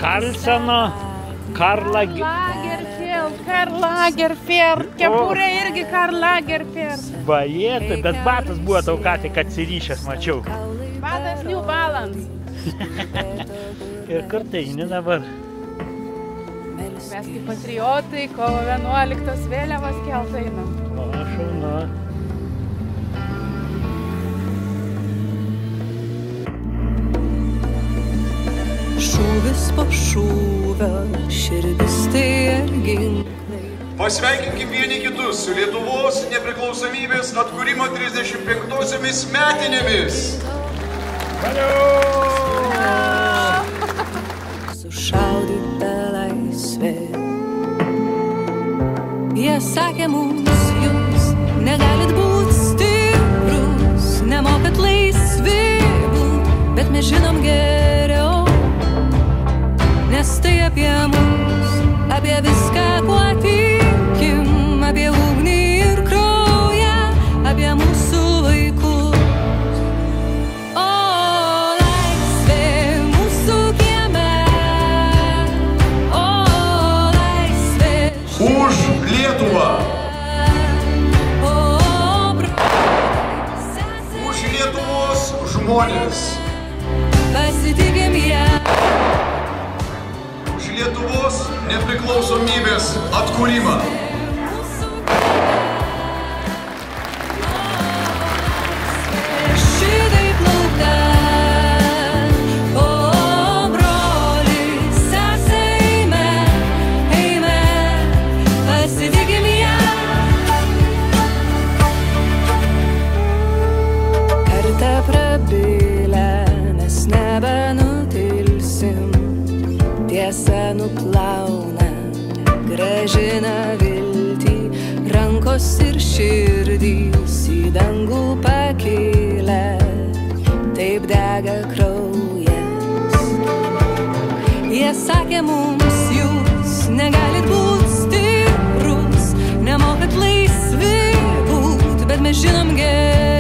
Karlseno, Karl Lagerfeld, kepurė irgi Karl Lagerfeld. Vajetė, bet batas buvo tau ką tik atsirišęs, mačiau. Batas New Balance. Ir kur tai eini dabar? Mes kaip patriotai, kovo 11 vėliavas kelt einam. O, šaunu. Šūvis po šūvio, širdis tai ir ginklai. Pasveikinkim vieni kitus su Lietuvos nepriklausomybės atkūrimo 35-osiomis metinėmis. Sušaudyta laisvė. Jie sakė mums, jūs negalit būt stiprus, nemokat laisvi būt, bet mes žinom geriau. Nes tai apie mus, apie viską, kuo tikim, apie ugnį ir kraują, apie mūsų vaikus. O laisvė mūsų kieme, o laisvė Už Lietuvą! Už Lietuvos žmonės! Pasitikim ją. Lietuvos nepriklausomybės atkūrimą. Šitaip laukta, o broli, sesė, eime, pasitikim ją. Kartą prabilę, mes nebenutilsim. Tiesa nuplauna, grąžina viltį, rankos ir širdys į dangų pakilę, taip dega kraujas. Jie sakė mums, jūs negalit būt stiprus, nemokat laisvi būt, bet mes žinom geriau.